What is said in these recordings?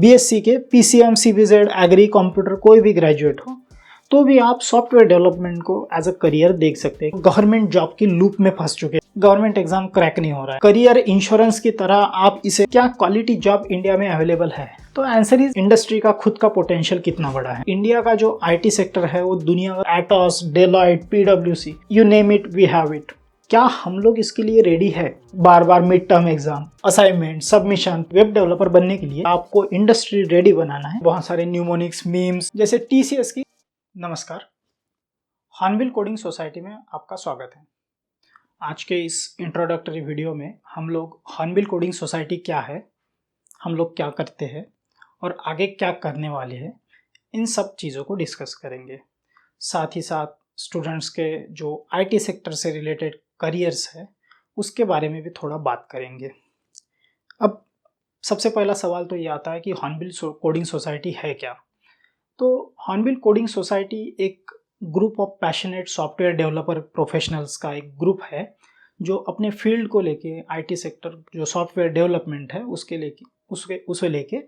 BSc के PCM, CBZ, agree, computer कोई भी ग्रेजुएट हो तो भी आप सॉफ्टवेयर डेवलपमेंट को एज अ करियर देख सकते हैं। गवर्नमेंट जॉब की लूप में फंस चुके हैं, गवर्नमेंट एग्जाम क्रैक नहीं हो रहा है, करियर इंश्योरेंस की तरह आप इसे, क्या क्वालिटी जॉब इंडिया में अवेलेबल है? तो आंसर इज इंडस्ट्री का खुद का पोटेंशियल कितना बड़ा है। इंडिया का जो आईटी सेक्टर है वो दुनिया का एटॉस, डेलॉयट, पीडब्ल्यूसी, you name it we have it. क्या हम लोग इसके लिए रेडी है? बार बार mid term exam, assignment, submission, web developer बनने के लिए आपको इंडस्ट्री रेडी बनाना है। बहुत सारे न्यूमोनिक्स, मीम्स जैसे टीसीएस की। नमस्कार, हॉर्नबिल कोडिंग सोसाइटी में आपका स्वागत है। आज के इस इंट्रोडक्टरी वीडियो में हम लोग हॉर्नबिल कोडिंग सोसाइटी क्या है, हम लोग क्या करते हैं और आगे क्या करने वाले हैं, इन सब चीज़ों को डिस्कस करेंगे। साथ ही साथ स्टूडेंट्स के जो आईटी सेक्टर से रिलेटेड करियर्स है उसके बारे में भी थोड़ा बात करेंगे। अब सबसे पहला सवाल तो ये आता है कि हॉर्नबिल कोडिंग सोसाइटी है क्या? तो हॉर्नबिल कोडिंग सोसाइटी एक group of passionate software developer professionals का एक ग्रुप है जो अपने फील्ड को लेके, आईटी सेक्टर जो सॉफ्टवेयर डेवलपमेंट है उसे लेके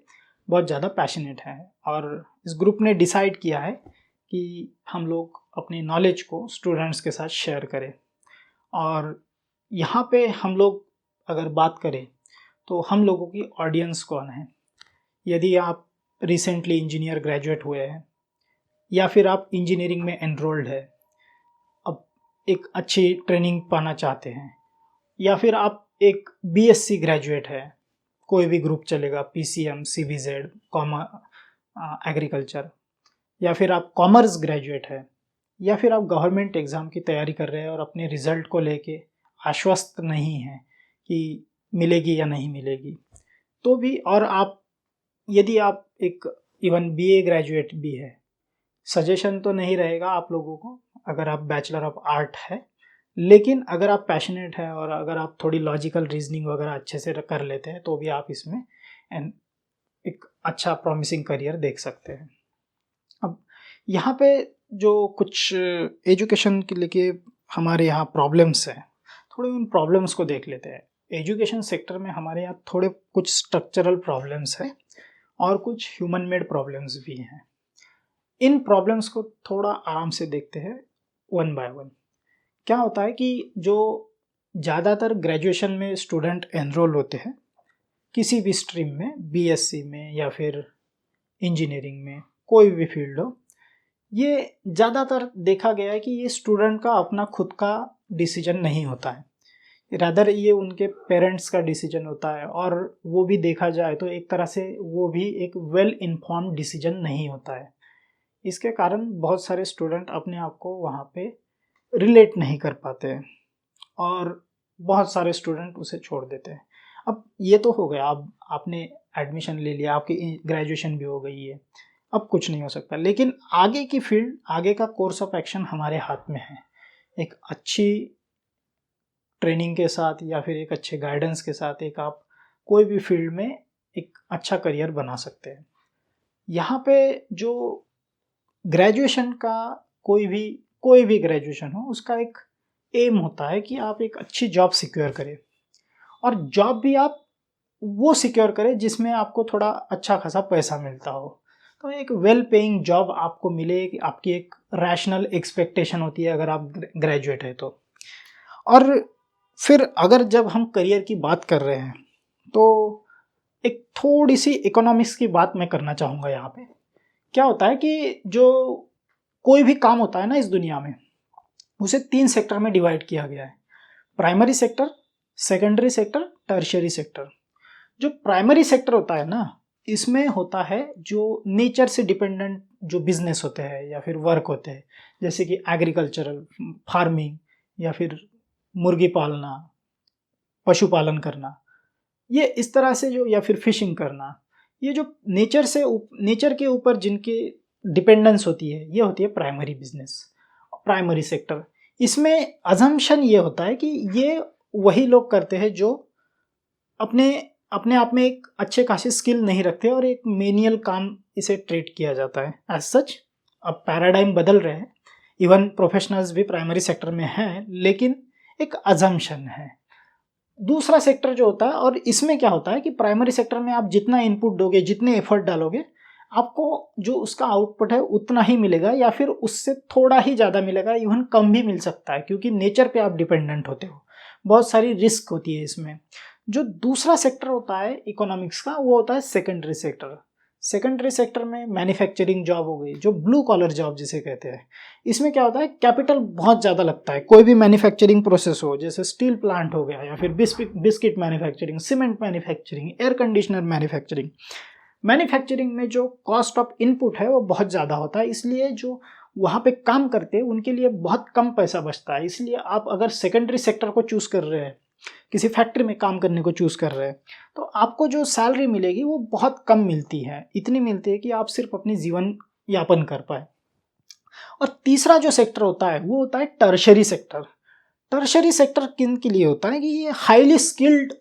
बहुत ज़्यादा पैशनेट है। और इस ग्रुप ने डिसाइड किया है कि हम लोग अपनी नॉलेज को स्टूडेंट्स के साथ शेयर करें। और यहाँ पे हम लोग अगर बात करें तो हम लोगों की ऑडियंस कौन है? यदि आप रिसेंटली इंजीनियर ग्रेजुएट हुए हैं या फिर आप इंजीनियरिंग में एनरोल्ड है, अब एक अच्छी ट्रेनिंग पाना चाहते हैं, या फिर आप एक बीएससी ग्रेजुएट है, कोई भी ग्रुप चलेगा, पीसीएम, सीबीजेड, एग्रीकल्चर, या फिर आप कॉमर्स ग्रेजुएट है, या फिर आप गवर्नमेंट एग्ज़ाम की तैयारी कर रहे हैं और अपने रिज़ल्ट को लेके आश्वस्त नहीं हैं कि मिलेगी या नहीं मिलेगी, तो भी, और आप यदि आप एक इवन बीए ग्रेजुएट भी है, सजेशन तो नहीं रहेगा आप लोगों को अगर आप बैचलर ऑफ आर्ट है, लेकिन अगर आप पैशनेट है और अगर आप थोड़ी लॉजिकल रीजनिंग वगैरह अच्छे से कर लेते हैं तो भी आप इसमें एक अच्छा प्रॉमिसिंग करियर देख सकते हैं। अब यहाँ पे जो कुछ एजुकेशन के लेके हमारे यहाँ प्रॉब्लम्स हैं, थोड़े उन प्रॉब्लम्स को देख लेते हैं। एजुकेशन सेक्टर में हमारे यहाँ थोड़े कुछ स्ट्रक्चरल प्रॉब्लम्स हैं और कुछ ह्यूमन मेड प्रॉब्लम्स भी हैं। इन प्रॉब्लम्स को थोड़ा आराम से देखते हैं वन बाय वन। क्या होता है कि जो ज़्यादातर ग्रेजुएशन में स्टूडेंट एनरोल होते हैं किसी भी स्ट्रीम में, बीएससी में या फिर इंजीनियरिंग में, कोई भी फील्ड हो, ये ज़्यादातर देखा गया है कि ये स्टूडेंट का अपना खुद का डिसीजन नहीं होता है, रादर ये उनके पेरेंट्स का डिसीजन होता है। और वो भी देखा जाए तो एक तरह से वो भी एक वेल इन्फॉर्म्ड डिसीजन नहीं होता है। इसके कारण बहुत सारे स्टूडेंट अपने आप को वहाँ पे रिलेट नहीं कर पाते हैं और बहुत सारे स्टूडेंट उसे छोड़ देते हैं। अब ये तो हो गया, अब आपने एडमिशन ले लिया, आपकी ग्रेजुएशन भी हो गई है, अब कुछ नहीं हो सकता। लेकिन आगे की फील्ड, आगे का कोर्स ऑफ एक्शन हमारे हाथ में है। एक अच्छी ट्रेनिंग के साथ या फिर एक अच्छे गाइडेंस के साथ एक आप कोई भी फील्ड में एक अच्छा करियर बना सकते हैं। यहाँ पे जो ग्रेजुएशन का कोई भी ग्रेजुएशन हो, उसका एक एम होता है कि आप एक अच्छी जॉब सिक्योर करें, और जॉब भी आप वो सिक्योर करें जिसमें आपको थोड़ा अच्छा खासा पैसा मिलता हो। तो एक वेल पेइंग जॉब आपको मिले, आपकी एक रैशनल एक्सपेक्टेशन होती है अगर आप ग्रेजुएट है तो। और फिर अगर जब हम करियर की बात कर रहे हैं तो एक थोड़ी सी इकोनॉमिक्स की बात मैं करना चाहूँगा यहाँ पे। क्या होता है कि जो कोई भी काम होता है ना इस दुनिया में, उसे 3 सेक्टर में डिवाइड किया गया है: primary sector, secondary sector, tertiary sector. जो प्राइमरी सेक्टर होता है ना, इसमें होता है जो नेचर से डिपेंडेंट जो बिजनेस होते हैं या फिर वर्क होते हैं, जैसे कि एग्रीकल्चरल, फार्मिंग, या फिर मुर्गी पालना, पशुपालन करना, ये इस तरह से जो, या फिर फिशिंग करना, ये जो नेचर के ऊपर जिनकी डिपेंडेंस होती है, ये होती है प्राइमरी बिजनेस, प्राइमरी सेक्टर। इसमें अजम्पशन ये होता है कि ये वही लोग करते हैं जो अपने अपने आप में एक अच्छे खासी स्किल नहीं रखते और एक मेनियल काम इसे ट्रीट किया जाता है एज सच। अब पैराडाइम बदल रहे हैं, इवन प्रोफेशनल्स भी प्राइमरी सेक्टर में हैं, लेकिन एक अजम्पशन है। दूसरा सेक्टर जो होता है, और इसमें क्या होता है कि प्राइमरी सेक्टर में आप जितना इनपुट दोगे, जितने एफर्ट डालोगे, आपको जो उसका आउटपुट है उतना ही मिलेगा, या फिर उससे थोड़ा ही ज़्यादा मिलेगा, इवन कम भी मिल सकता है, क्योंकि नेचर पे आप डिपेंडेंट होते हो, बहुत सारी रिस्क होती है इसमें। जो दूसरा सेक्टर होता है इकोनॉमिक्स का, वो होता है सेकेंडरी सेक्टर। सेकेंडरी सेक्टर में मैन्युफैक्चरिंग जॉब हो गई, जो ब्लू कॉलर जॉब जिसे कहते हैं। इसमें क्या होता है, कैपिटल बहुत ज़्यादा लगता है। कोई भी मैन्युफैक्चरिंग प्रोसेस हो, जैसे स्टील प्लांट हो गया, या फिर biscuit manufacturing, cement manufacturing, air conditioner manufacturing. Manufacturing में जो कॉस्ट ऑफ इनपुट है वो बहुत ज़्यादा होता है, इसलिए जो वहाँ पे काम करते हैं उनके लिए बहुत कम पैसा बचता है। इसलिए आप अगर सेकेंडरी सेक्टर को चूज़ कर रहे हैं, किसी फैक्ट्री में काम करने को चूज़ कर रहे हैं, तो आपको जो सैलरी मिलेगी वो बहुत कम मिलती है। इतनी मिलती है कि आप सिर्फ अपनी जीवन यापन कर पाए। और तीसरा जो सेक्टर होता है वो होता है टर्शरी सेक्टर। टर्शरी सेक्टर किन के लिए होता है कि ये हाईली स्किल्ड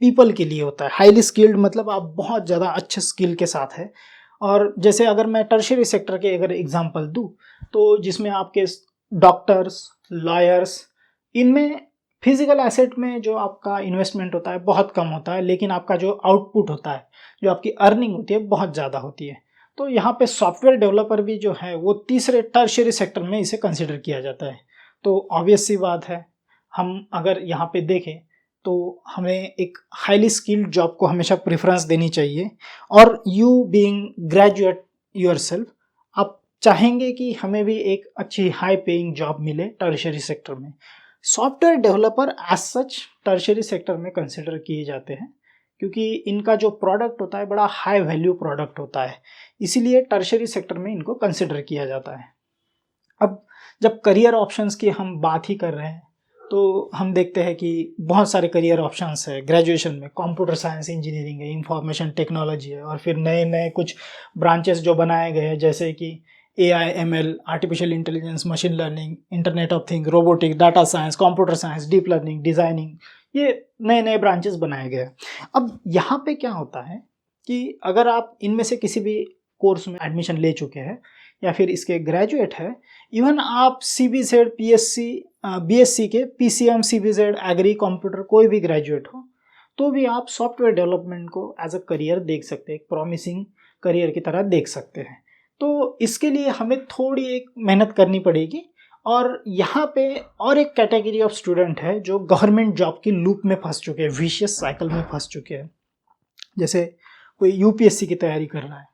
पीपल के लिए होता है। हाईली स्किल्ड मतलब आप बहुत ज़्यादा अच्छे स्किल के साथ है। और जैसे अगर मैं टर्शरी सेक्टर के अगर एग्जांपल दूं, तो जिसमें आपके डॉक्टर्स, लॉयर्स, इनमें फिजिकल एसेट में जो आपका इन्वेस्टमेंट होता है बहुत कम होता है, लेकिन आपका जो आउटपुट होता है, जो आपकी अर्निंग होती है, बहुत ज़्यादा होती है। तो यहाँ पे सॉफ्टवेयर डेवलपर भी जो है वो तीसरे टर्शरी सेक्टर में इसे कंसिडर किया जाता है। तो ऑब्वियस सी बात है, हम अगर यहाँ पे देखें तो हमें एक हाईली स्किल्ड जॉब को हमेशा प्रेफरेंस देनी चाहिए। और यू बीइंग ग्रेजुएट योरसेल्फ, आप चाहेंगे कि हमें भी एक अच्छी हाई पेइंग जॉब मिले टर्शरी सेक्टर में। Software developer as such tertiary sector में कंसिडर किए जाते हैं, क्योंकि इनका जो प्रोडक्ट होता है बड़ा हाई वैल्यू प्रोडक्ट होता है, इसीलिए टर्शरी सेक्टर में इनको कंसिडर किया जाता है। अब जब करियर ऑप्शंस की हम बात ही कर रहे हैं, तो हम देखते हैं कि बहुत सारे करियर ऑप्शंस है। ग्रेजुएशन में कंप्यूटर साइंस इंजीनियरिंग है, इंफॉर्मेशन टेक्नोलॉजी है, और फिर नए नए कुछ ब्रांचेस जो बनाए गए हैं, जैसे कि AI, ML, artificial intelligence, machine learning, internet of thing, robotic, data science, computer science, deep learning, designing, ये नए नए ब्रांचेस बनाए गए हैं। अब यहाँ पे क्या होता है कि अगर आप इनमें से किसी भी कोर्स में एडमिशन ले चुके हैं, या फिर इसके ग्रेजुएट है, इवन आप CBZ, PSC, BSc के PCM, CBZ, एग्री, कंप्यूटर, कोई भी ग्रेजुएट हो, तो भी आप सॉफ्टवेयर डेवलपमेंट को एज अ करियर देख सकते हैं, एक प्रॉमिसिंग करियर की तरह देख सकते हैं। तो इसके लिए हमें थोड़ी एक मेहनत करनी पड़ेगी। और यहाँ पे और एक कैटेगरी ऑफ स्टूडेंट है जो गवर्नमेंट जॉब की लूप में फंस चुके हैं, विशियस साइकिल में फंस चुके हैं। जैसे कोई UPSC की तैयारी कर रहा है,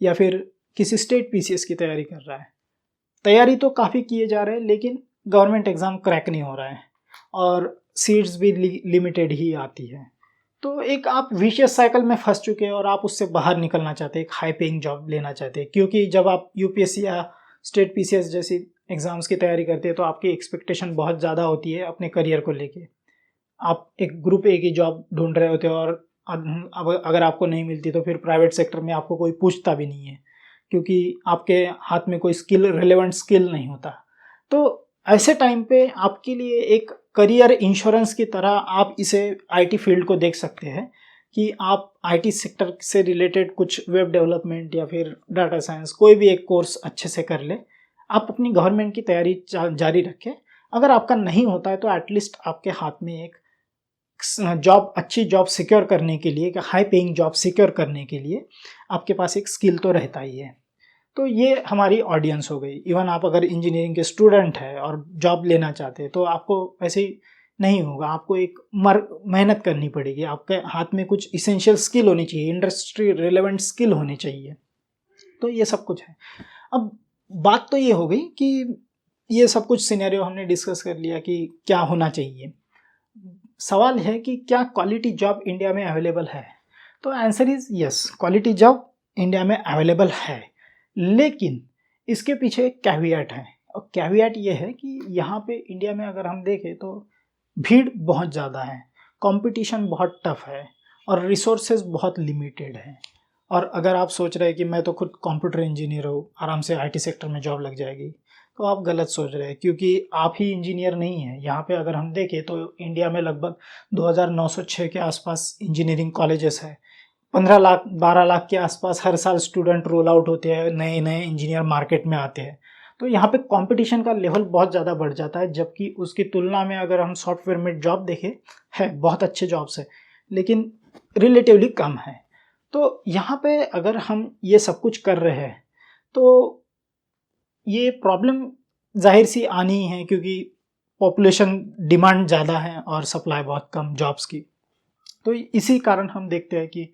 या फिर किसी स्टेट PCS की तैयारी कर रहा है। तैयारी तो काफ़ी किए जा रहे हैं, लेकिन गवर्नमेंट एग्ज़ाम क्रैक नहीं हो रहा है, और सीट्स भी लिमिटेड ही आती है। तो एक आप विशियस साइकिल में फंस चुके हैं, और आप उससे बाहर निकलना चाहते हैं, एक हाई पेइंग जॉब लेना चाहते हैं। क्योंकि जब आप UPSC या स्टेट PCS जैसी एग्ज़ाम्स की तैयारी करते हैं, तो आपकी एक्सपेक्टेशन बहुत ज़्यादा होती है अपने करियर को लेके। आप एक ग्रुप A की जॉब ढूंढ रहे होते हो, और अब अगर आपको नहीं मिलती तो फिर प्राइवेट सेक्टर में आपको कोई पूछता भी नहीं है, क्योंकि आपके हाथ में कोई रिलेवेंट स्किल नहीं होता। तो ऐसे टाइम पे आपके लिए एक करियर इंश्योरेंस की तरह आप इसे IT फील्ड को देख सकते हैं, कि आप IT सेक्टर से रिलेटेड कुछ वेब डेवलपमेंट या फिर डाटा साइंस कोई भी एक कोर्स अच्छे से कर ले, आप अपनी गवर्नमेंट की तैयारी जारी रखें। अगर आपका नहीं होता है तो एटलीस्ट आपके हाथ में एक जॉब, अच्छी जॉब सिक्योर करने के लिए, हाई पेइंग जॉब सिक्योर करने के लिए आपके पास एक स्किल तो रहता ही है। तो ये हमारी ऑडियंस हो गई। इवन आप अगर इंजीनियरिंग के स्टूडेंट हैं और जॉब लेना चाहते हैं, तो आपको ऐसे ही नहीं होगा, आपको एक मेहनत करनी पड़ेगी। आपके हाथ में कुछ इसेंशियल स्किल होनी चाहिए, इंडस्ट्री रिलेवेंट स्किल होनी चाहिए। तो ये सब कुछ है। अब बात तो ये हो गई कि ये सब कुछ सिनेरियो हमने डिस्कस कर लिया कि क्या होना चाहिए। सवाल है कि क्या क्वालिटी जॉब इंडिया में अवेलेबल है? तो answer is yes, quality job India में अवेलेबल है, लेकिन इसके पीछे एक कैविएट है। और कैविएट ये है कि यहाँ पे इंडिया में अगर हम देखें तो भीड़ बहुत ज़्यादा है, कंपटीशन बहुत टफ है, और रिसोर्सेज बहुत लिमिटेड है। और अगर आप सोच रहे हैं कि मैं तो खुद कंप्यूटर इंजीनियर हूँ, आराम से IT सेक्टर में जॉब लग जाएगी, तो आप गलत सोच रहे हैं, क्योंकि आप ही इंजीनियर नहीं हैं। यहाँ पे अगर हम देखें तो इंडिया में लगभग 2906 के आसपास इंजीनियरिंग कॉलेजेस है। 15 लाख 12 लाख के आसपास हर साल स्टूडेंट रोल आउट होते हैं, नए नए इंजीनियर मार्केट में आते हैं। तो यहाँ पे कंपटीशन का लेवल बहुत ज़्यादा बढ़ जाता है, जबकि उसकी तुलना में अगर हम सॉफ्टवेयर में जॉब देखें, है बहुत अच्छे जॉब्स है लेकिन रिलेटिवली कम है। तो यहाँ पे अगर हम ये सब कुछ कर रहे हैं तो ये प्रॉब्लम जाहिर सी आनी ही है, क्योंकि पॉपुलेशन डिमांड ज़्यादा है और सप्लाई बहुत कम जॉब्स की। तो इसी कारण हम देखते हैं कि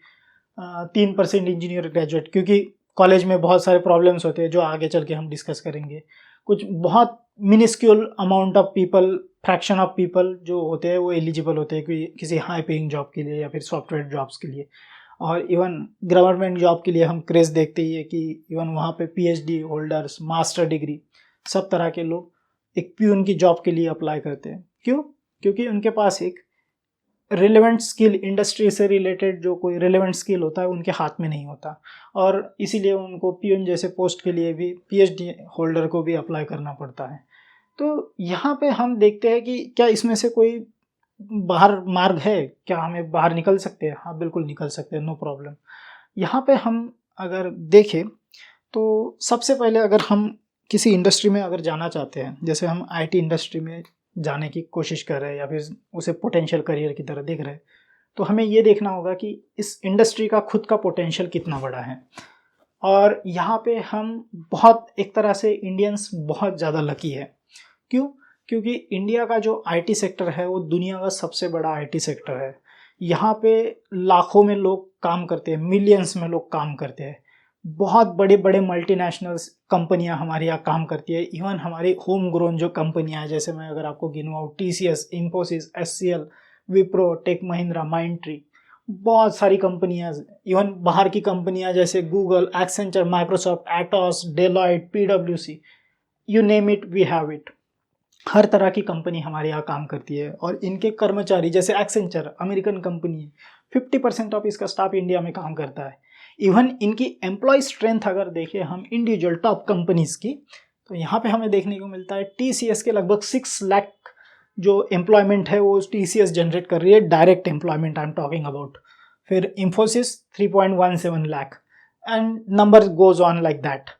3% इंजीनियर ग्रेजुएट, क्योंकि कॉलेज में बहुत सारे प्रॉब्लम्स होते हैं जो आगे चल के हम डिस्कस करेंगे। कुछ बहुत minuscule amount of people, fraction of people जो होते हैं वो एलिजिबल होते हैं किसी हाई पेइंग जॉब के लिए या फिर सॉफ्टवेयर जॉब्स के लिए। और इवन गवर्नमेंट जॉब के लिए हम क्रेज देखते ही है कि इवन वहाँ पे पीएचडी होल्डर्स, मास्टर डिग्री, सब तरह के लोग एक प्यून की जॉब के लिए अप्लाई करते हैं। क्यों? क्योंकि उनके पास एक रिलेवेंट स्किल, इंडस्ट्री से रिलेटेड जो कोई रिलेवेंट स्किल होता है उनके हाथ में नहीं होता, और इसीलिए उनको प्यून जैसे पोस्ट के लिए भी पीएचडी होल्डर को भी अप्लाई करना पड़ता है। तो यहाँ पे हम देखते हैं कि क्या इसमें से कोई बाहर मार्ग है, क्या हमें बाहर निकल सकते हैं? हाँ बिल्कुल निकल सकते हैं, नो प्रॉब्लम। यहाँ पे हम अगर देखें तो सबसे पहले अगर हम किसी इंडस्ट्री में अगर जाना चाहते हैं, जैसे हम आईटी इंडस्ट्री में जाने की कोशिश कर रहे हैं या फिर उसे पोटेंशियल करियर की तरह देख रहे हैं, तो हमें ये देखना होगा कि इस इंडस्ट्री का खुद का पोटेंशियल कितना बड़ा है। और यहाँ पे हम बहुत, एक तरह से इंडियंस बहुत ज़्यादा लकी है। क्यों? क्योंकि इंडिया का जो आईटी सेक्टर है वो दुनिया का सबसे बड़ा आईटी सेक्टर है। यहाँ पे लाखों में लोग काम करते हैं, मिलियंस में लोग काम करते हैं। बहुत बड़े बड़े मल्टीनेशनल्स कंपनियां हमारे यहाँ काम करती है। इवन हमारी होम ग्रोन जो कंपनियां हैं, जैसे मैं अगर आपको गिनवाऊँ, टीसीएस, इन्फोसिस, एचसीएल, विप्रो, टेक महिंद्रा, माइंडट्री, बहुत सारी कंपनियां। इवन बाहर की कंपनियां जैसे Google, Accenture, Microsoft, Atos, Deloitte, पीडब्ल्यूसी, you name it we have it. हर तरह की कंपनी हमारे यहाँ काम करती है। और इनके कर्मचारी, जैसे एक्सेंचर अमेरिकन कंपनी है, 50% ऑफ इसका स्टाफ इंडिया में काम करता है। इवन इनकी एम्प्लॉय स्ट्रेंथ अगर देखें हम इंडिविजुअल टॉप कंपनीज की, तो यहाँ पे हमें देखने को मिलता है टीसीएस के लगभग 6 लाख जो एम्प्लॉयमेंट है वो टीसीएस जनरेट कर रही है, direct employment I am talking about. फिर Infosys 3.17 lakh, and number goes on like that.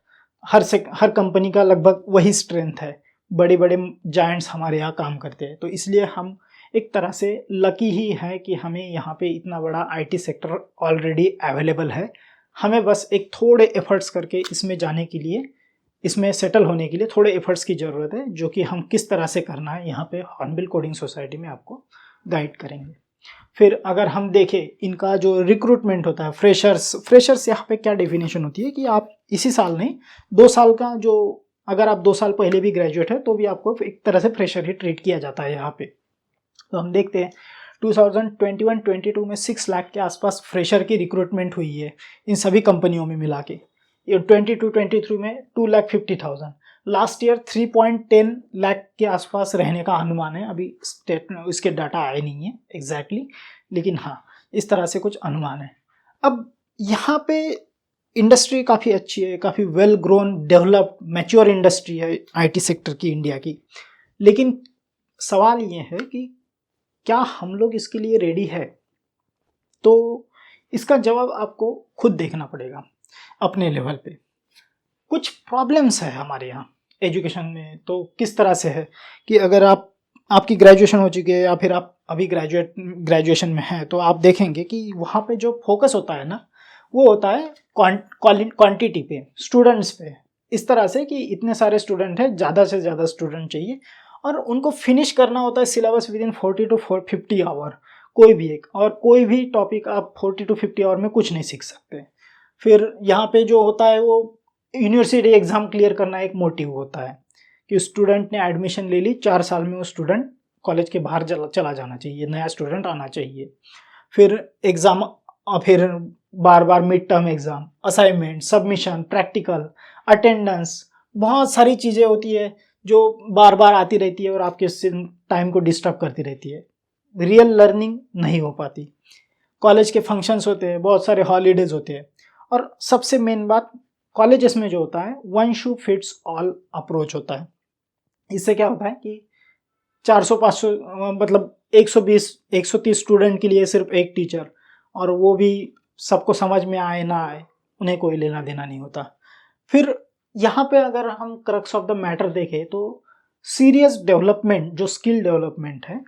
हर कंपनी का लगभग वही स्ट्रेंथ है। बड़े बड़े जायंट्स हमारे यहाँ काम करते हैं। तो इसलिए हम एक तरह से लकी ही है कि हमें यहाँ पे इतना बड़ा आईटी सेक्टर ऑलरेडी अवेलेबल है। हमें बस एक थोड़े एफर्ट्स करके इसमें जाने के लिए, इसमें सेटल होने के लिए थोड़े एफर्ट्स की ज़रूरत है, जो कि हम किस तरह से करना है यहाँ पे हॉर्नबिल कोडिंग सोसाइटी में आपको गाइड करेंगे। फिर अगर हम देखें इनका जो रिक्रूटमेंट होता है, फ्रेशर्स यहाँ पे क्या डेफिनेशन होती है कि आप इसी साल नहीं, 2 साल का जो, अगर आप 2 साल पहले भी ग्रेजुएट है तो भी आपको एक तरह से फ्रेशर ही ट्रीट किया जाता है यहाँ पे। तो हम देखते हैं 2021-22 में 6 लाख के आसपास फ्रेशर की रिक्रूटमेंट हुई है इन सभी कंपनियों में मिला के। 22-23 में 2,50,000, लास्ट ईयर 3.10 लाख के आसपास रहने का अनुमान है। अभी इसके डाटा आए नहीं है एग्जैक्टली, लेकिन हाँ इस तरह से कुछ अनुमान है। अब यहाँ पे इंडस्ट्री काफ़ी अच्छी है, काफ़ी well grown, developed, mature industry है आईटी सेक्टर की इंडिया की। लेकिन सवाल ये है कि क्या हम लोग इसके लिए रेडी है? तो इसका जवाब आपको खुद देखना पड़ेगा अपने लेवल पे। कुछ प्रॉब्लम्स है हमारे यहाँ एजुकेशन में। तो किस तरह से है कि अगर आपकी ग्रेजुएशन हो चुकी है या फिर आप अभी ग्रेजुएशन में हैं, तो आप देखेंगे कि वहाँ पे जो फोकस होता है ना, वो होता है क्वांटिटी पे, स्टूडेंट्स पे। इस तरह से कि इतने सारे स्टूडेंट हैं, ज़्यादा से ज़्यादा स्टूडेंट चाहिए, और उनको फिनिश करना होता है syllabus within 40 to 50 hour, कोई भी एक, और कोई भी टॉपिक आप 40 to 50 आवर में कुछ नहीं सीख सकते। फिर यहाँ पे जो होता है वो यूनिवर्सिटी एग्ज़ाम क्लियर करना एक मोटिव होता है कि स्टूडेंट ने एडमिशन ले ली, 4 साल में वो स्टूडेंट कॉलेज के बाहर चला जाना चाहिए, नया स्टूडेंट आना चाहिए। फिर एग्ज़ाम, फिर बार बार mid term exam, assignment, submission, practical, attendance, बहुत सारी चीज़ें होती है जो बार बार आती रहती है और आपके टाइम को डिस्टर्ब करती रहती है। रियल लर्निंग नहीं हो पाती। कॉलेज के फंक्शंस होते हैं, बहुत सारे हॉलीडेज होते हैं, और सबसे मेन बात कॉलेजेस में जो होता है one shoe fits all approach होता है। इससे क्या होता है कि 400-500 मतलब 120-130 स्टूडेंट के लिए सिर्फ एक टीचर, और वो भी सबको समझ में आए ना आए उन्हें कोई लेना देना नहीं होता। फिर यहाँ पे अगर हम क्रक्स ऑफ द मैटर देखें तो सीरियस डेवलपमेंट, जो स्किल डेवलपमेंट है,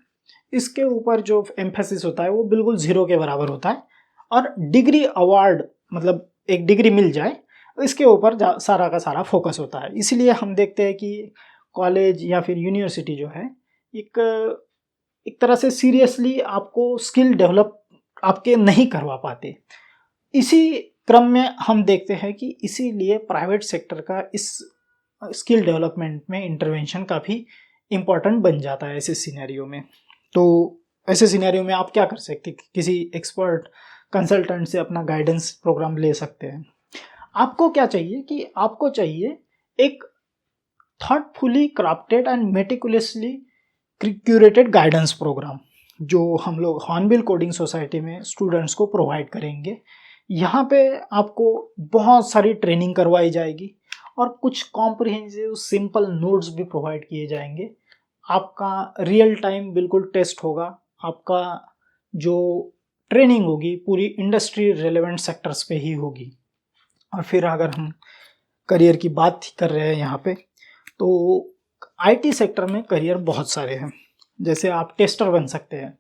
इसके ऊपर जो एम्फेसिस होता है वो बिल्कुल ज़ीरो के बराबर होता है। और डिग्री अवार्ड, मतलब एक डिग्री मिल जाए, इसके ऊपर सारा का सारा फोकस होता है। इसीलिए हम देखते हैं कि कॉलेज या फिर यूनिवर्सिटी जो है एक एक तरह से सीरियसली आपको स्किल डेवलप आपके नहीं करवा पाते। इसी क्रम में हम देखते हैं कि इसीलिए प्राइवेट सेक्टर का इस स्किल डेवलपमेंट में इंटरवेंशन काफ़ी इम्पॉर्टेंट बन जाता है ऐसे सिनेरियो में। तो ऐसे सिनेरियो में आप क्या कर सकते हैं, किसी एक्सपर्ट कंसल्टेंट से अपना गाइडेंस प्रोग्राम ले सकते हैं। आपको क्या चाहिए कि आपको चाहिए एक thoughtfully crafted and meticulously curated guidance programme, जो हम लोग हॉर्नबिल कोडिंग सोसाइटी में स्टूडेंट्स को प्रोवाइड करेंगे। यहाँ पे आपको बहुत सारी ट्रेनिंग करवाई जाएगी और कुछ कॉम्प्रिहेंसिव सिंपल नोट्स भी प्रोवाइड किए जाएंगे। आपका रियल टाइम बिल्कुल टेस्ट होगा। आपका जो ट्रेनिंग होगी पूरी इंडस्ट्री रेलेवेंट सेक्टर्स पे ही होगी। और फिर अगर हम करियर की बात कर रहे हैं यहाँ पे, तो आईटी सेक्टर में करियर बहुत सारे हैं। जैसे आप टेस्टर बन सकते हैं,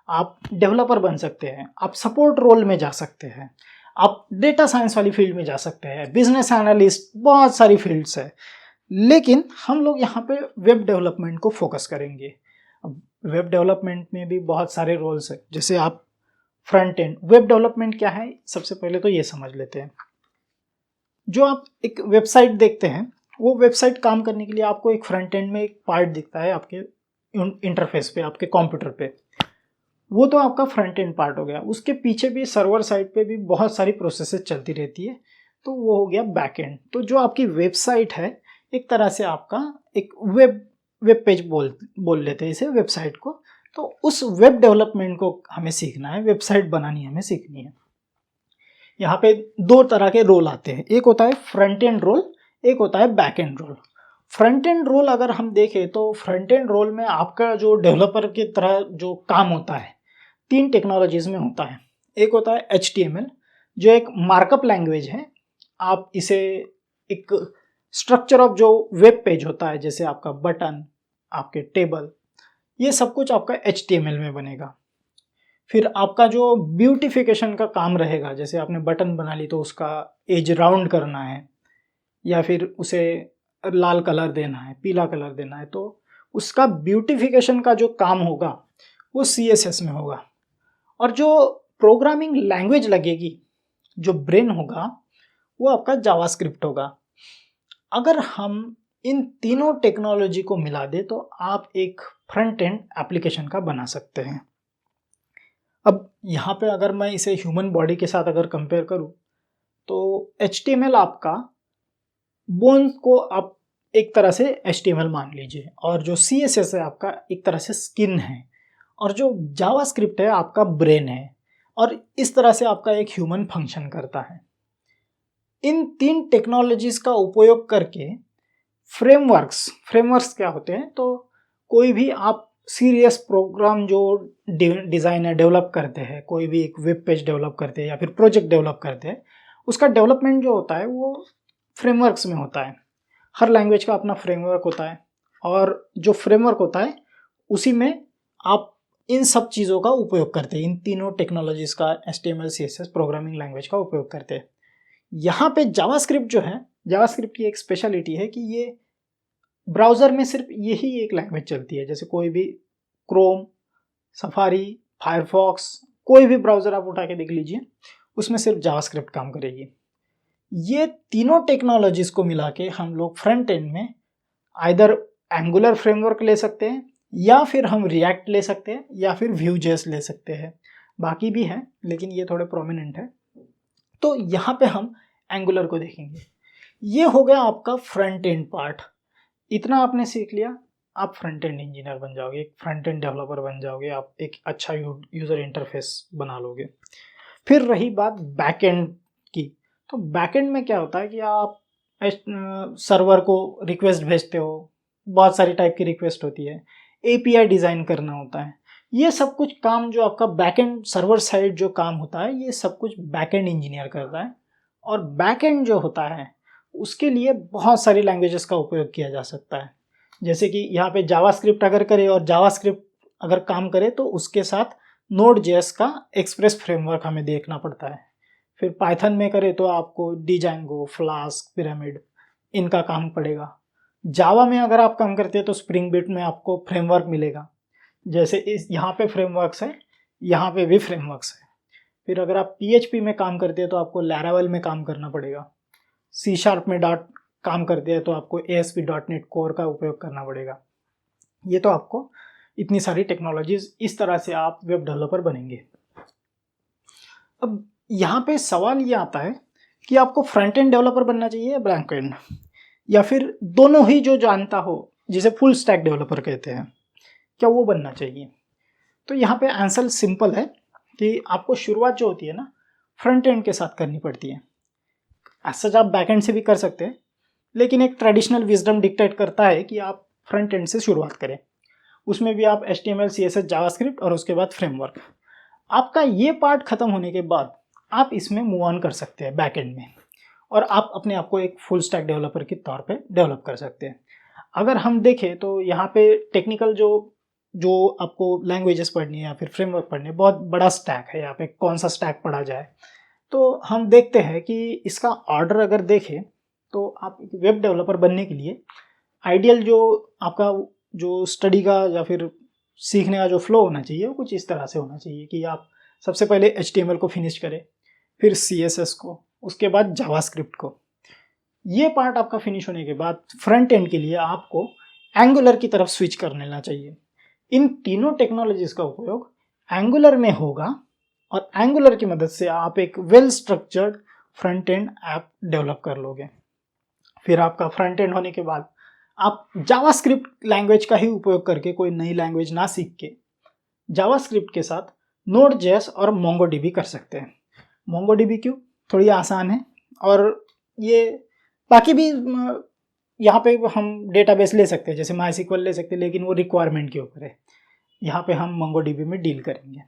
आप डेवलपर बन सकते हैं, आप सपोर्ट रोल में जा सकते हैं, आप डेटा साइंस वाली फील्ड में जा सकते हैं, बिजनेस एनालिस्ट, बहुत सारी फील्ड्स है। लेकिन हम लोग यहाँ पे वेब डेवलपमेंट को फोकस करेंगे। अब वेब डेवलपमेंट में भी बहुत सारे रोल्स है। जैसे आप फ्रंट एंड, वेब डेवलपमेंट क्या है सबसे पहले तो ये समझ लेते हैं। जो आप एक वेबसाइट देखते हैं, वो वेबसाइट काम करने के लिए आपको एक फ्रंट एंड में एक पार्ट दिखता है आपके इंटरफेस पे, आपके कंप्यूटर पे, वो तो आपका फ्रंट एंड पार्ट हो गया। उसके पीछे भी सर्वर साइड पे भी बहुत सारी प्रोसेसेस चलती रहती है, तो वो हो गया बैक एंड। तो जो आपकी वेबसाइट है एक तरह से आपका एक वेब पेज बोल लेते हैं इसे, वेबसाइट को। तो उस वेब डेवलपमेंट को हमें सीखना है, वेबसाइट बनानी हमें सीखनी है। यहाँ पे दो तरह के रोल आते हैं, एक होता है फ्रंट एंड रोल, एक होता है back end role. Front end role अगर हम देखें तो फ्रंट एंड रोल में आपका जो डेवलपर की तरह जो काम होता है 3 टेक्नोलॉजीज में होता है। एक होता है HTML, जो एक मार्कअप लैंग्वेज है। आप इसे एक स्ट्रक्चर ऑफ जो वेब पेज होता है, जैसे आपका बटन, आपके टेबल, ये सब कुछ आपका HTML में बनेगा। फिर आपका जो ब्यूटिफिकेशन का काम रहेगा, जैसे आपने बटन बना ली तो उसका एज राउंड करना है, या फिर उसे लाल कलर देना है, पीला कलर देना है, तो उसका ब्यूटिफिकेशन का जो काम होगा वो CSS में होगा। और जो प्रोग्रामिंग लैंग्वेज लगेगी, जो ब्रेन होगा, वो आपका जावास्क्रिप्ट होगा। अगर हम इन तीनों टेक्नोलॉजी को मिला दे तो आप एक फ्रंट एंड एप्लीकेशन का बना सकते हैं। अब यहाँ पे अगर मैं इसे ह्यूमन बॉडी के साथ अगर कंपेयर करूँ तो HTML आपका बोन्स को आप एक तरह से HTML मान लीजिए, और जो CSS है आपका एक तरह से स्किन है, और जो जावास्क्रिप्ट है आपका ब्रेन है। और इस तरह से आपका एक ह्यूमन फंक्शन करता है। इन 3 टेक्नोलॉजीज का उपयोग करके फ्रेमवर्क्स क्या होते हैं, तो कोई भी आप सीरियस प्रोग्राम जो डिज़ाइनर डेवलप करते हैं, कोई भी एक वेब पेज डेवलप करते हैं या फिर प्रोजेक्ट डेवलप करते हैं, उसका डेवलपमेंट जो होता है वो फ्रेमवर्क्स में होता है। हर लैंग्वेज का अपना फ्रेमवर्क होता है, और जो फ्रेमवर्क होता है उसी में आप इन सब चीज़ों का उपयोग करते हैं। इन तीनों टेक्नोलॉजीज़ का, HTML CSS प्रोग्रामिंग लैंग्वेज का उपयोग करते हैं। यहाँ पे जावास्क्रिप्ट जो है, जावास्क्रिप्ट की एक स्पेशलिटी है कि ये ब्राउज़र में सिर्फ यही एक लैंग्वेज चलती है। जैसे कोई भी क्रोम, सफारी, फायरफॉक्स, कोई भी ब्राउज़र आप उठा के देख लीजिए, उसमें सिर्फ जावास्क्रिप्ट काम करेगी। ये तीनों टेक्नोलॉजीज़ को मिला के हम लोग फ्रंट एंड में आइदर एंगुलर फ्रेमवर्क ले सकते हैं, या फिर हम रिएक्ट ले सकते हैं, या फिर Vue.js ले सकते हैं। बाकी भी हैं लेकिन ये थोड़े प्रोमिनेंट है। तो यहाँ पे हम एंगुलर को देखेंगे। ये हो गया आपका फ्रंट एंड पार्ट। इतना आपने सीख लिया, आप फ्रंट एंड इंजीनियर बन जाओगे, एक फ्रंट एंड डेवलपर बन जाओगे, आप एक अच्छा यूज़र इंटरफेस बना लोगे। फिर रही बात बैक एंड की, तो बैक एंड में क्या होता है कि आप सर्वर को रिक्वेस्ट भेजते हो, बहुत सारी टाइप की रिक्वेस्ट होती है, API डिज़ाइन करना होता है। ये सब कुछ काम जो आपका बैक एंड सर्वर साइड जो काम होता है, ये सब कुछ बैक एंड इंजीनियर करता है। और बैक एंड जो होता है उसके लिए बहुत सारी लैंग्वेजेस का उपयोग किया जा सकता है। जैसे कि यहाँ पे जावास्क्रिप्ट अगर करे और जावास्क्रिप्ट अगर काम करे तो उसके साथ नोड जेएस का एक्सप्रेस फ्रेमवर्क हमें देखना पड़ता है। फिर पाइथन में करे तो आपको डिजांगो, फ्लास्क, पिरामिड इनका काम पड़ेगा। जावा में अगर आप काम करते हैं तो स्प्रिंग बीट में आपको फ्रेमवर्क मिलेगा। जैसे इस यहाँ पे फ्रेमवर्क्स है, यहाँ पे भी फ्रेमवर्क्स है। फिर अगर आप PHP में काम करते हैं तो आपको लैरावेल में काम करना पड़ेगा। C# में काम करते हैं तो आपको ASP.NET कोर का उपयोग करना पड़ेगा। ये तो आपको इतनी सारी टेक्नोलॉजीज, इस तरह से आप वेब डेवलपर बनेंगे। अब यहाँ पे सवाल ये आता है कि आपको फ्रंट एंड डेवलपर बनना चाहिए या बैक एंड, या फिर दोनों ही जो जानता हो जिसे फुल स्टैक डेवलपर कहते हैं, क्या वो बनना चाहिए? तो यहाँ पे आंसर सिंपल है कि आपको शुरुआत जो होती है ना फ्रंट एंड के साथ करनी पड़ती है। सच आप बैक एंड से भी कर सकते हैं, लेकिन एक ट्रेडिशनल विजडम डिक्टेट करता है कि आप फ्रंट एंड से शुरुआत करें। उसमें भी आप HTML, CSS, जावास्क्रिप्ट और उसके बाद फ्रेमवर्क। आपका ये पार्ट खत्म होने के बाद आप इसमें मूव ऑन कर सकते हैं बैक एंड में, और आप अपने आप को एक फुल स्टैक डेवलपर के तौर पे डेवलप कर सकते हैं। अगर हम देखें तो यहाँ पे टेक्निकल जो आपको लैंग्वेजेस पढ़नी है या फिर फ्रेमवर्क पढ़नी है, बहुत बड़ा स्टैक है। यहाँ पे कौन सा स्टैक पढ़ा जाए, तो हम देखते हैं कि इसका ऑर्डर अगर देखें तो आप वेब डेवलपर बनने के लिए आइडियल जो आपका जो स्टडी का या फिर सीखने का जो फ्लो होना चाहिए वो कुछ इस तरह से होना चाहिए कि आप सबसे पहले HTML को फिनिश करें, फिर CSS को, उसके बाद जावास्क्रिप्ट को। ये पार्ट आपका फिनिश होने के बाद फ्रंट एंड के लिए आपको एंगुलर की तरफ स्विच कर लेना चाहिए। इन तीनों टेक्नोलॉजीज का उपयोग एंगुलर में होगा और एंगुलर की मदद से आप एक well structured front end app develop कर लोगे। फिर आपका फ्रंट एंड होने के बाद आप जावास्क्रिप्ट लैंग्वेज का ही उपयोग करके कोई नई लैंग्वेज ना सीख के जावास्क्रिप्ट के साथ नोड.js और मोंगोडीबी कर सकते हैं। मोंगोडीबी क्यों? थोड़ी आसान है, और ये बाकी भी यहाँ पे हम डेटाबेस ले सकते हैं, जैसे MySQL ले सकते हैं, लेकिन वो रिक्वायरमेंट के ऊपर है। यहाँ पे हम मोंगोडीबी में डील करेंगे।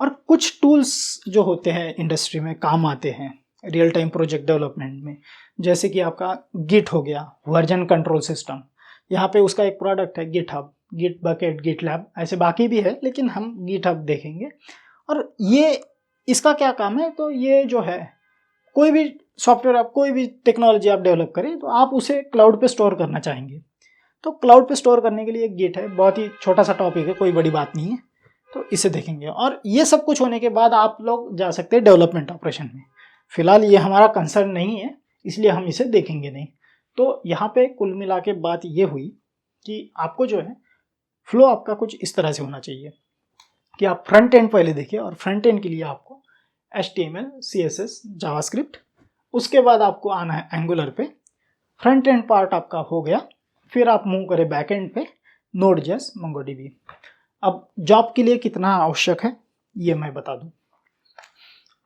और कुछ टूल्स जो होते हैं इंडस्ट्री में काम आते हैं रियल टाइम प्रोजेक्ट डेवलपमेंट में, जैसे कि आपका गिट हो गया, वर्जन कंट्रोल सिस्टम। यहाँ पे उसका एक प्रोडक्ट है गिटहब, गिटबकेट, गिटलैब, ऐसे बाकी भी है, लेकिन हम गिटहब देखेंगे। और ये इसका क्या काम है, तो ये जो है कोई भी सॉफ्टवेयर, आप कोई भी टेक्नोलॉजी आप डेवलप करें तो आप उसे क्लाउड पे स्टोर करना चाहेंगे। तो क्लाउड पे स्टोर करने के लिए एक गिट है, बहुत ही छोटा सा टॉपिक है, कोई बड़ी बात नहीं है, तो इसे देखेंगे। और ये सब कुछ होने के बाद आप लोग जा सकते हैं डेवलपमेंट ऑपरेशन में। फिलहाल ये हमारा कंसर्न नहीं है, इसलिए हम इसे देखेंगे नहीं। तो यहाँ पे कुल मिला के बात ये हुई कि आपको जो है फ्लो आपका कुछ इस तरह से होना चाहिए कि आप फ्रंट एंड पहले देखिए, और फ्रंट एंड के लिए आपको HTML, CSS, जावास्क्रिप्ट, उसके बाद आपको आना है एंगुलर पे। फ्रंट एंड पार्ट आपका हो गया, फिर आप मूव करें बैक एंड पे, नोड.js, मोंगोडीबी। अब जॉब के लिए कितना आवश्यक है ये मैं बता दूं।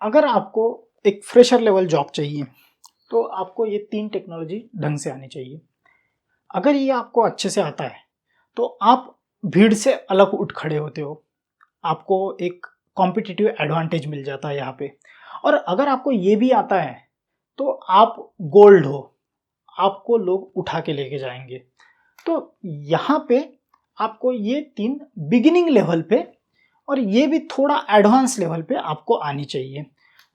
अगर आपको एक फ्रेशर लेवल जॉब चाहिए तो आपको ये 3 टेक्नोलॉजी ढंग से आनी चाहिए। अगर ये आपको अच्छे से आता है तो आप भीड़ से अलग उठ खड़े होते हो, आपको एक कॉम्पिटिटिव एडवांटेज मिल जाता है यहाँ पे। और अगर आपको ये भी आता है तो आप गोल्ड हो, आपको लोग उठा के लेके जाएंगे। तो यहाँ पे आपको ये 3 बिगिनिंग लेवल पे और ये भी थोड़ा एडवांस लेवल पे आपको आनी चाहिए।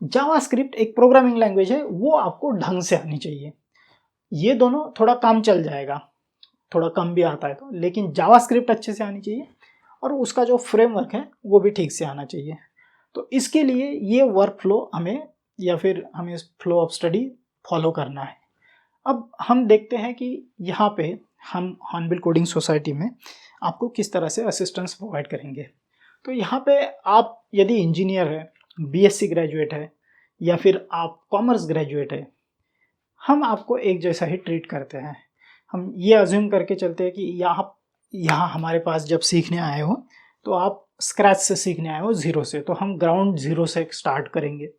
जावास्क्रिप्ट एक प्रोग्रामिंग लैंग्वेज है, वो आपको ढंग से आनी चाहिए। ये दोनों थोड़ा काम चल जाएगा, थोड़ा कम भी आता है तो, लेकिन जावास्क्रिप्ट अच्छे से आनी चाहिए और उसका जो फ्रेमवर्क है वो भी ठीक से आना चाहिए। तो इसके लिए ये वर्क फ्लो हमें, या फिर हमें फ्लो ऑफ स्टडी फॉलो करना है। अब हम देखते हैं कि यहाँ पे हम हॉर्नबिल कोडिंग सोसाइटी में आपको किस तरह से असिस्टेंस प्रोवाइड करेंगे। तो यहाँ पे आप यदि इंजीनियर है, BSc ग्रेजुएट है, या फिर आप कॉमर्स ग्रेजुएट है, हम आपको एक जैसा ही ट्रीट करते हैं। हम ये अज्यूम करके चलते हैं कि यहाँ हमारे पास जब सीखने आए हो तो आप स्क्रैच से सीखने आए हो, ज़ीरो से, तो हम ग्राउंड ज़ीरो से स्टार्ट करेंगे।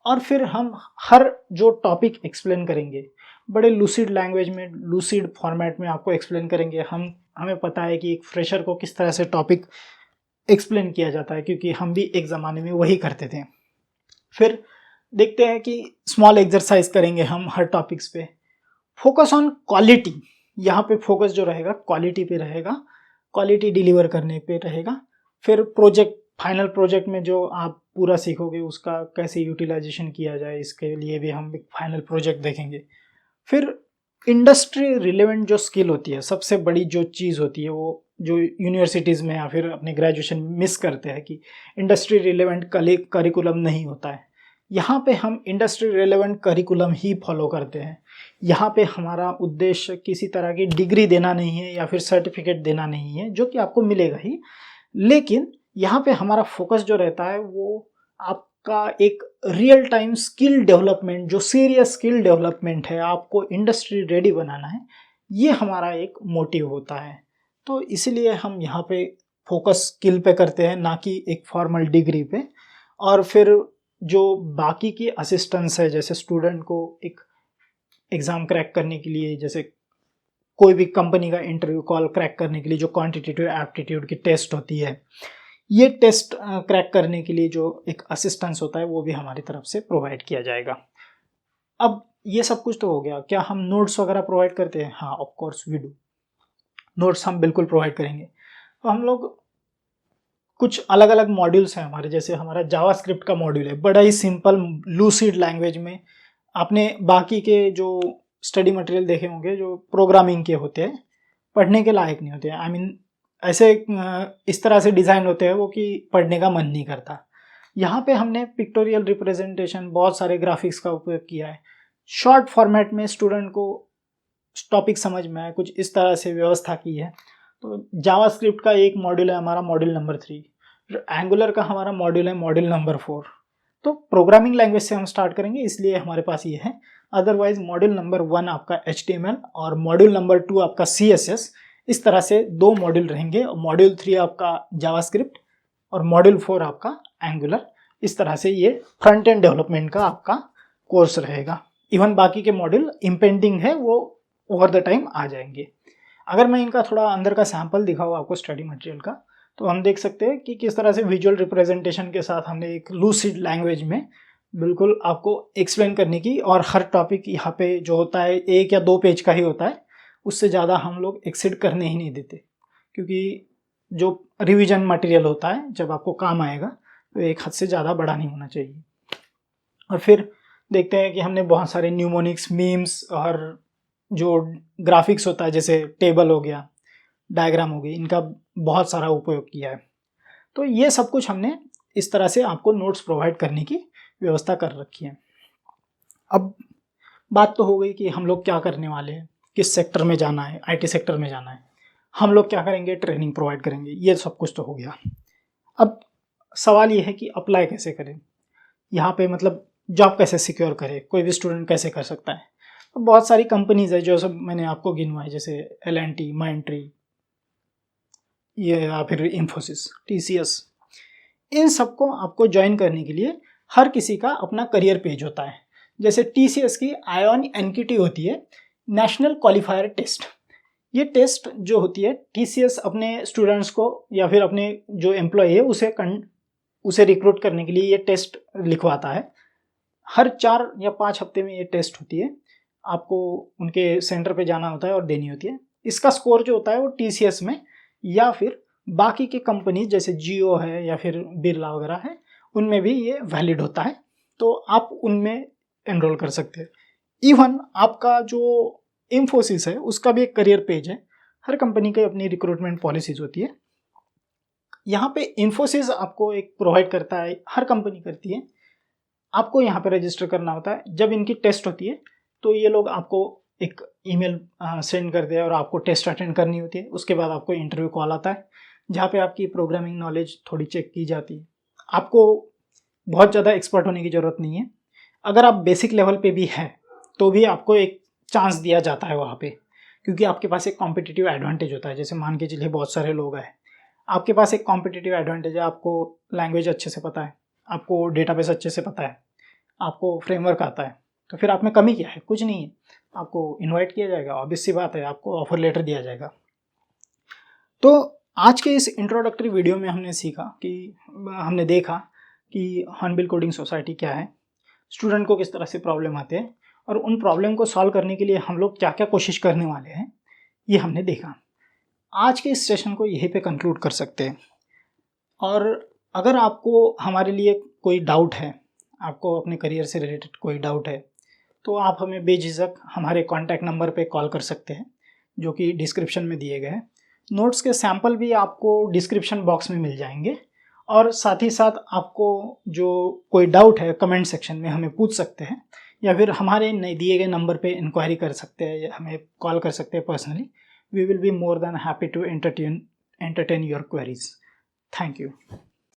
और फिर हम हर जो टॉपिक एक्सप्लेन करेंगे बड़े लूसिड लैंग्वेज में, लूसिड फॉर्मेट में आपको एक्सप्लेन करेंगे। हमें पता है कि एक फ्रेशर को किस तरह से टॉपिक एक्सप्लेन किया जाता है, क्योंकि हम भी एक ज़माने में वही करते थे। फिर देखते हैं कि स्मॉल एक्सरसाइज करेंगे हम हर टॉपिक्स पे, फोकस ऑन क्वालिटी, यहाँ पे फोकस जो रहेगा क्वालिटी पे रहेगा, क्वालिटी डिलीवर करने पे रहेगा। फिर प्रोजेक्ट, फाइनल प्रोजेक्ट में जो आप पूरा सीखोगे उसका कैसे यूटिलाइजेशन किया जाए, इसके लिए भी हम एक फाइनल प्रोजेक्ट देखेंगे। फिर इंडस्ट्री रिलेवेंट जो स्किल होती है, सबसे बड़ी जो चीज़ होती है वो जो यूनिवर्सिटीज़ में या फिर अपने ग्रेजुएशन मिस करते हैं कि इंडस्ट्री रिलेवेंट करिकुलम नहीं होता है। यहाँ पे हम इंडस्ट्री रिलेवेंट करिकुलम ही फॉलो करते हैं। यहाँ पे हमारा उद्देश्य किसी तरह की डिग्री देना नहीं है या फिर सर्टिफिकेट देना नहीं है, जो कि आपको मिलेगा ही, लेकिन यहाँ पे हमारा फोकस जो रहता है वो आपका एक रियल टाइम स्किल डेवलपमेंट, जो सीरियस स्किल डेवलपमेंट है, आपको इंडस्ट्री रेडी बनाना है, ये हमारा एक मोटिव होता है। तो इसलिए हम यहाँ पे फोकस स्किल पे करते हैं, ना कि एक फॉर्मल डिग्री पे। और फिर जो बाकी की असिस्टेंस है, जैसे स्टूडेंट को एक एग्ज़ाम क्रैक करने के लिए, जैसे कोई भी कंपनी का इंटरव्यू कॉल क्रैक करने के लिए जो क्वांटिटेटिव एप्टीट्यूड की टेस्ट होती है, ये टेस्ट क्रैक करने के लिए जो एक असिस्टेंस होता है वो भी हमारी तरफ से प्रोवाइड किया जाएगा। अब ये सब कुछ तो हो गया, क्या हम नोट्स वगैरह प्रोवाइड करते हैं? हाँ, of course we do, notes हम बिल्कुल प्रोवाइड करेंगे। तो हम लोग कुछ अलग अलग मॉड्यूल्स हैं हमारे, जैसे हमारा जावास्क्रिप्ट का मॉड्यूल है, बड़ा ही सिंपल लूसिड लैंग्वेज में। आपने बाकी के जो स्टडी मटेरियल देखे होंगे जो प्रोग्रामिंग के होते हैं, पढ़ने के लायक नहीं होते हैं। आई मीन ऐसे इस तरह से डिज़ाइन होते हैं वो कि पढ़ने का मन नहीं करता। यहाँ पे हमने पिक्टोरियल रिप्रेजेंटेशन, बहुत सारे ग्राफिक्स का उपयोग किया है। शॉर्ट फॉर्मेट में स्टूडेंट को टॉपिक समझ में आए, कुछ इस तरह से व्यवस्था की है। तो जावास्क्रिप्ट का एक मॉड्यूल है हमारा, मॉड्यूल नंबर 3। एंगुलर का हमारा मॉड्यूल है मॉड्यूल नंबर 4। तो प्रोग्रामिंग लैंग्वेज से हम स्टार्ट करेंगे, इसलिए हमारे पास ये है। अदरवाइज मॉड्यूल नंबर 1 आपका HTML और मॉड्यूल नंबर 2 आपका CSS, इस तरह से 2 मॉड्यूल रहेंगे। मॉड्यूल 3 आपका जावास्क्रिप्ट और मॉड्यूल 4 आपका एंगुलर। इस तरह से ये फ्रंट एंड डेवलपमेंट का आपका कोर्स रहेगा। इवन बाकी के मॉड्यूल इम्पेंडिंग है, वो ओवर द टाइम आ जाएंगे। अगर मैं इनका थोड़ा अंदर का सैंपल दिखाऊँ आपको स्टडी मटेरियल का, तो हम देख सकते हैं कि किस तरह से विजुअल रिप्रेजेंटेशन के साथ हमने एक लूसिड लैंग्वेज में बिल्कुल आपको एक्सप्लेन करने की, और हर टॉपिक यहाँ पे जो होता है 1 या 2 पेज का ही होता है, उससे ज़्यादा हम लोग एक्सीड करने ही नहीं देते, क्योंकि जो रिवीजन मटेरियल होता है जब आपको काम आएगा तो एक हद से ज़्यादा बड़ा नहीं होना चाहिए। और फिर देखते हैं कि हमने बहुत सारे न्यूमोनिक्स, मीम्स और जो ग्राफिक्स होता है जैसे टेबल हो गया, डायग्राम हो गई, इनका बहुत सारा उपयोग किया है। तो ये सब कुछ हमने इस तरह से आपको नोट्स प्रोवाइड करने की व्यवस्था कर रखी है। अब बात तो हो गई कि हम लोग क्या करने वाले हैं, किस सेक्टर में जाना है, IT सेक्टर में जाना है, हम लोग क्या करेंगे, ट्रेनिंग प्रोवाइड करेंगे, ये सब कुछ तो हो गया। अब सवाल ये है कि अप्लाई कैसे करें, यहाँ पे मतलब जॉब कैसे सिक्योर करें, कोई भी स्टूडेंट कैसे कर सकता है। तो बहुत सारी कंपनीज है जो सब मैंने आपको गिनवाई, जैसे L&T, माइंडट्री, ये या फिर इन्फोसिस, TCS। इन सबको आपको ज्वाइन करने के लिए हर किसी का अपना करियर पेज होता है। जैसे TCS की आयन NQT होती है, नेशनल क्वालिफायर टेस्ट। ये टेस्ट जो होती है, TCS अपने स्टूडेंट्स को या फिर अपने जो एम्प्लॉय है उसे रिक्रूट करने के लिए ये टेस्ट लिखवाता है। हर 4 या 5 हफ्ते में ये टेस्ट होती है, आपको उनके सेंटर पे जाना होता है और देनी होती है। इसका स्कोर जो होता है वो TCS में या फिर बाकी की कंपनी जैसे जियो है या फिर बिरला वगैरह है, उनमें भी ये वैलिड होता है, तो आप उनमें एनरोल कर सकते हैं। इवन आपका जो इन्फोसिस है उसका भी एक करियर पेज है। हर कंपनी की अपनी रिक्रूटमेंट पॉलिसीज होती है। यहाँ पे इन्फोसिस आपको एक प्रोवाइड करता है, हर कंपनी करती है, आपको यहाँ पे रजिस्टर करना होता है। जब इनकी टेस्ट होती है तो ये लोग आपको एक ईमेल सेंड करते हैं और आपको टेस्ट अटेंड करनी होती है। उसके बाद आपको इंटरव्यू कॉल आता है, जहाँ पे आपकी प्रोग्रामिंग नॉलेज थोड़ी चेक की जाती है। आपको बहुत ज़्यादा एक्सपर्ट होने की ज़रूरत नहीं है, अगर आप बेसिक लेवल पे भी हैं तो भी आपको एक चांस दिया जाता है वहाँ पे, क्योंकि आपके पास एक कॉम्पिटिटिव एडवांटेज होता है। जैसे मान के चलिए बहुत सारे लोग हैं, आपके पास एक कॉम्पिटिटिव एडवांटेज है, आपको लैंग्वेज अच्छे से पता है, आपको डेटाबेस अच्छे से पता है, आपको फ्रेमवर्क आता है, तो फिर आप में कमी क्या है? कुछ नहीं है, आपको इनवाइट किया जाएगा, ऑब्वियस सी बात है, आपको ऑफर लेटर दिया जाएगा। तो आज के इस इंट्रोडक्टरी वीडियो में हमने देखा कि हॉर्नबिल कोडिंग सोसाइटी क्या है, स्टूडेंट को किस तरह से प्रॉब्लम आते हैं, और उन प्रॉब्लम को सॉल्व करने के लिए हम लोग क्या क्या कोशिश करने वाले हैं ये हमने देखा। आज के इस सेशन को यहीं पे कंक्लूड कर सकते हैं। और अगर आपको हमारे लिए कोई डाउट है, आपको अपने करियर से रिलेटेड कोई डाउट है, तो आप हमें बेझिझक हमारे कॉन्टैक्ट नंबर पे कॉल कर सकते हैं जो कि डिस्क्रिप्शन में दिए गए हैं। नोट्स के सैंपल भी आपको डिस्क्रिप्शन बॉक्स में मिल जाएंगे, और साथ ही साथ आपको जो कोई डाउट है कमेंट सेक्शन में हमें पूछ सकते हैं, या फिर हमारे दिए गए नंबर पे इंक्वायरी कर सकते हैं या हमें कॉल कर सकते हैं personally. We will be more than happy to entertain your queries. Thank you.